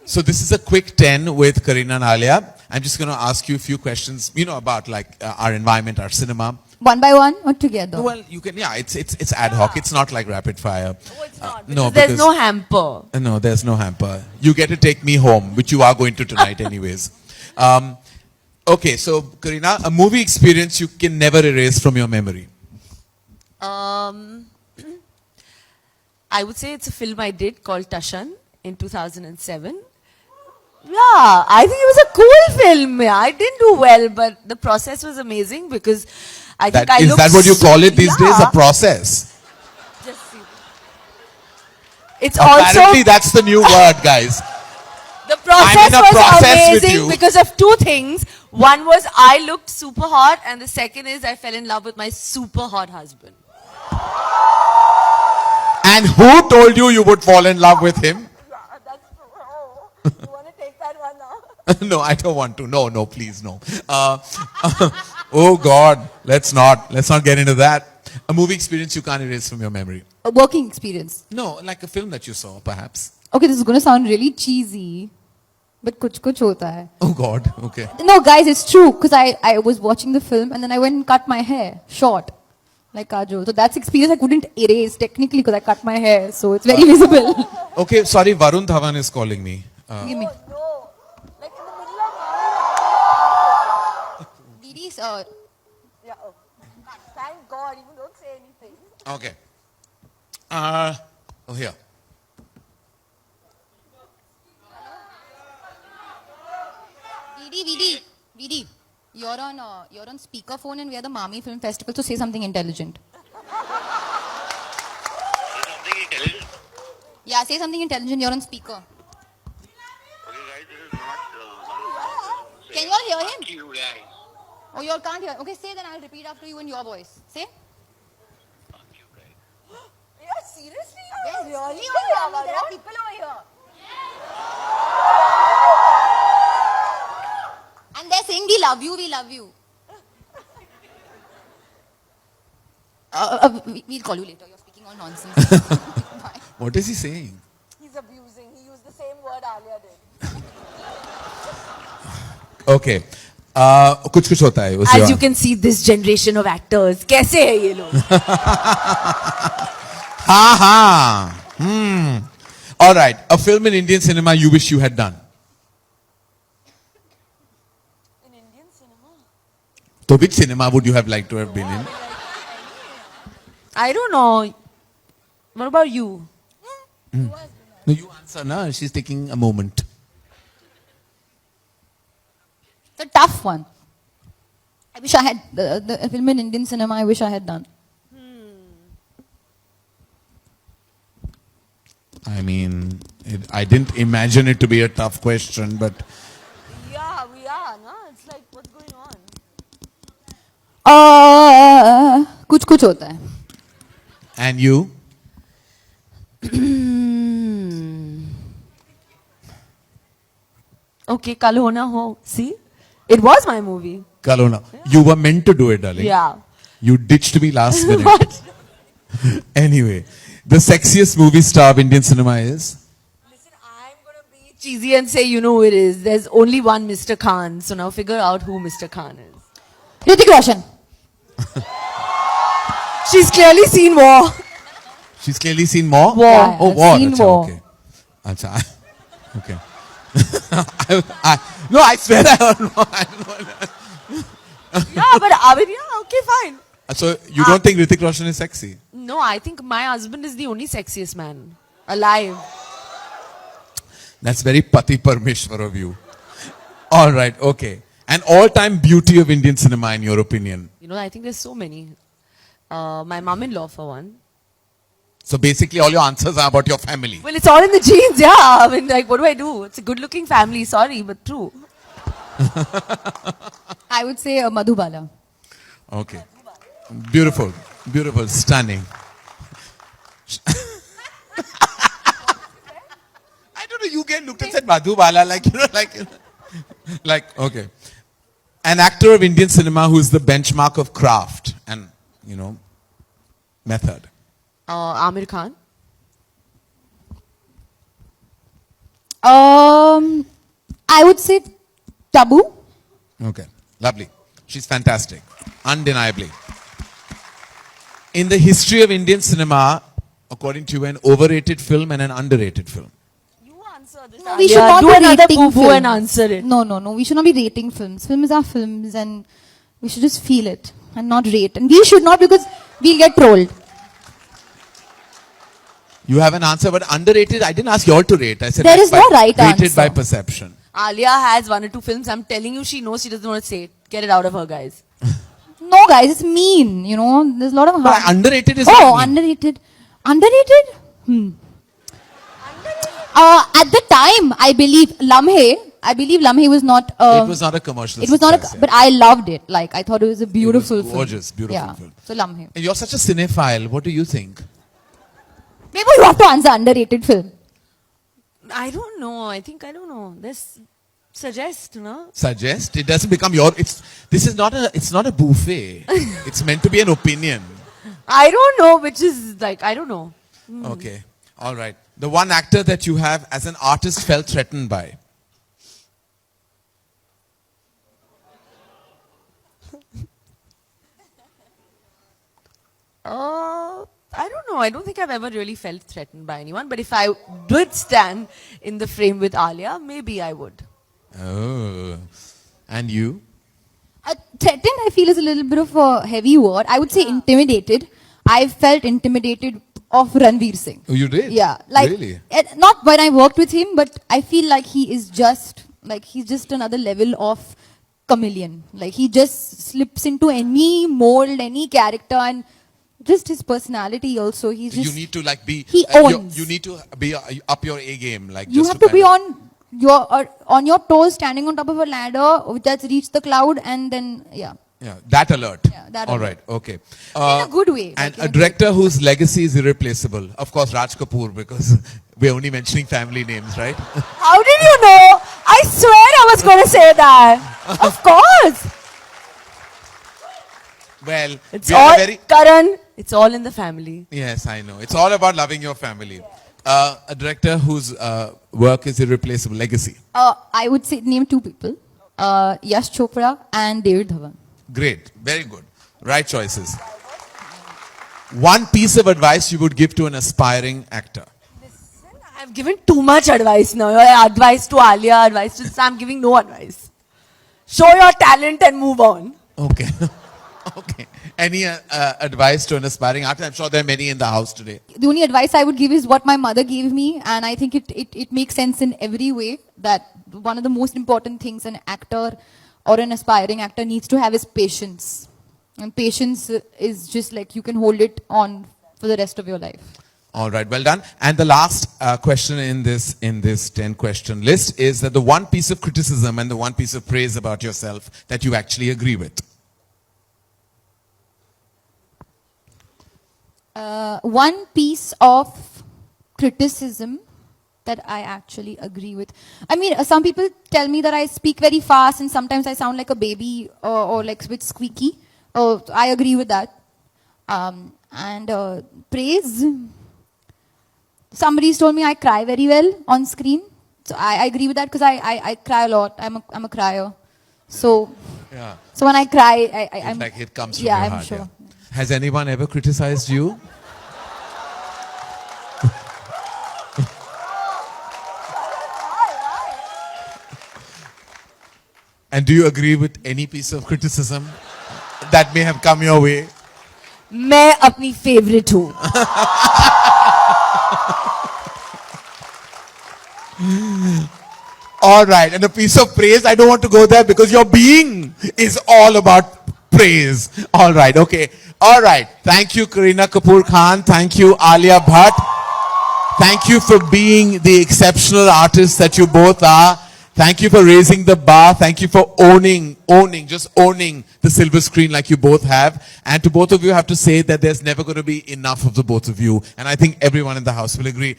So this is a quick 10 with Kareena and Alia. I'm just going to ask you a few questions, about like our environment, our cinema. One by one or together? Well, you can, it's ad hoc. It's not like rapid fire. Oh, it's not. No, There's no hamper. No, there's no hamper. You get to take me home, which you are going to tonight anyways. Okay, so Kareena, a movie experience you can never erase from your memory. I would say it's a film I did called Tashan in 2007. Yeah, I think it was a cool film. Yeah, I didn't do well, but the process was amazing because I think I Is looked that what you call it these days? A Yeah. process? Just see. It's Apparently also that's the new word, guys. the process I'm in a was process with amazing you. because of two things. One was I looked super hot, and the second is I fell in love with my super hot husband. And who told you would fall in love with him? That's true. You want to take that one now? No, I don't want to. No, please, no. Oh God, let's not get into that. A movie experience you can't erase from your memory. A working experience. No, like a film that you saw, perhaps. Okay, this is going to sound really cheesy, but kuch hota hai. Oh God, okay. No, guys, it's true. Because I was watching the film and then I went and cut my hair short. Like Kajol. So that's experience I couldn't erase technically because I cut my hair. So it's very visible. Okay, sorry, Varun Dhawan is calling me. Give me. No. Like in the middle of Didi, Yeah. Oh. Thank God. Even don't say anything. Okay. Here. Didi, you're on speakerphone and we are the Mami Film Festival, so say something intelligent. Something intelligent. Yeah, say something intelligent. You're on speaker. Okay, guys, this is not. Can you all hear him? You guys. Oh, you all can't hear. Okay, say then I'll repeat after you in your voice. Say. Fuck you guys. Yeah, seriously? Yes, Really? really, there are people over here. And they're saying we love you, we love you. We'll call you later. You're speaking all nonsense. Bye. What is he saying? He's abusing. He used the same word Alia did. Okay. कुछ होता है उससे As you can see, this generation of actors, कैसे है ये लोग? हाँ. All right. A film in Indian cinema you wish you had done. In Indian cinema? So which cinema would you have liked to have been in? I don't know. What about you? No, you answer, na. She's taking a moment. It's a tough one. I wish I had the film in Indian cinema. I wish I had done. I mean, I didn't imagine it to be a tough question, but Yeah, we are. No? It's like, what's going on? कुछ होता है. and you? Okay, Kal Ho Na Ho. See? It was my movie. Kalona. You were meant to do it, darling. Yeah. You ditched me last minute. What? Anyway, the sexiest movie star of Indian cinema is? Listen, I'm going to be cheesy and say, you know who it is. There's only one Mr. Khan. So now figure out who Mr. Khan is. Hrithik Roshan. She's clearly seen war. She's clearly seen more? War. Oh, I've war. seen Acha, war. Okay. Acha. Okay. No, I swear I don't know. Yeah, but I mean, yeah, okay, fine. So you don't think Hrithik Roshan is sexy? No, I think my husband is the only sexiest man alive. That's very Pati Parmeshwar of you. All right, okay. An all-time beauty of Indian cinema, in your opinion? You know, I think there's so many. My mom-in-law, for one. So basically, all your answers are about your family. Well, it's all in the genes, yeah. I mean, like, what do? It's a good-looking family. Sorry, but true. I would say Madhubala. Okay. Beautiful. Beautiful. Stunning. I don't know. You get looked and said Madhubala, like, okay. An actor of Indian cinema who is the benchmark of craft and, method. Amir Khan. I would say Tabu. Okay, lovely. She's fantastic, undeniably. In the history of Indian cinema, according to you, an overrated film and an underrated film. You answer this. No, we should not do be another rating boo-boo films. and answer it. No. We should not be rating films. Films are films and we should just feel it and not rate. And we should not because we'll get trolled. You have an answer, but underrated, I didn't ask you all to rate. I said There rate is no right rated answer. by perception. Alia has 1 or 2 films. I'm telling you, she knows she doesn't want to say it. Get it out of her, guys. No, guys, it's mean. You know, there's a lot of But harm. underrated is Oh, not mean. underrated. Underrated? At the time, I believe Lamhe was not. It was not a commercial It was not success, a. But I loved it. Like I thought it was a beautiful film. gorgeous, beautiful yeah. film. So Lamhe. And you're such a cinephile. What do you think? Maybe you have to answer underrated film. I don't know. I don't know. This suggest, no? Suggest. It doesn't become your. It's not a buffet. It's meant to be an opinion. I don't know, which is like, I don't know. Okay. All right. The one actor that you have as an artist felt threatened by. I don't know. I don't think I've ever really felt threatened by anyone. But if I did stand in the frame with Alia, maybe I would. Oh. And you? Threatened, I feel, is a little bit of a heavy word. I would say intimidated. I felt intimidated of Ranveer Singh. Oh, you did? Yeah, like Really? not when I worked with him, but I feel like he's just another level of chameleon. Like he just slips into any mold, any character, and just his personality also. He's just You need to like be. he you- owns. You need to be up your A game. Like you just have to be kind on your toes, standing on top of a ladder that's reached the cloud, and then yeah. Yeah, that alert. Yeah, that All alert. right. Okay. In a good way, And like in a a director whose legacy is irreplaceable. Of course, Raj Kapoor, because we're only mentioning family names, right? How did you know? I swear I was going to say that. Of course. Well, It's we are all, a very. Karan, it's all in the family. Yes, I know. It's all about loving your family. A director whose work is irreplaceable. Legacy. I would say name 2 people, Yash Chopra and David Dhawan. Great. Very good. Right choices. One piece of advice you would give to an aspiring actor. I've given too much advice now. Advice to Alia, advice to I'm giving no advice. Show your talent and move on. Okay. Okay. Any advice to an aspiring actor? I'm sure there are many in the house today. The only advice I would give is what my mother gave me, and I think it makes sense in every way, that one of the most important things an actor or an aspiring actor needs to have is patience. And patience is just like you can hold it on for the rest of your life. All right, well done. And the last question in this 10-question list is that the one piece of criticism and the one piece of praise about yourself that you actually agree with. One piece of criticism that I actually agree with. I mean, some people tell me that I speak very fast and sometimes I sound like a baby or like a bit squeaky. I agree with that. And praise. Somebody's told me I cry very well on screen. So I agree with that because I cry a lot. I'm a crier. So Yeah. so when I cry, I'm like it comes from yeah, your I'm heart. sure. Yeah. Has anyone ever criticized you? And do you agree with any piece of criticism that may have come your way? मैं अपनी favorite हूँ. All right, and a piece of praise, I don't want to go there because your being is all about praise. All right, okay. All right. Thank you, Kareena Kapoor Khan. Thank you, Alia Bhatt. Thank you for being the exceptional artists that you both are. Thank you for raising the bar. Thank you for owning the silver screen like you both have. And to both of you, I have to say that there's never going to be enough of the both of you. And I think everyone in the house will agree.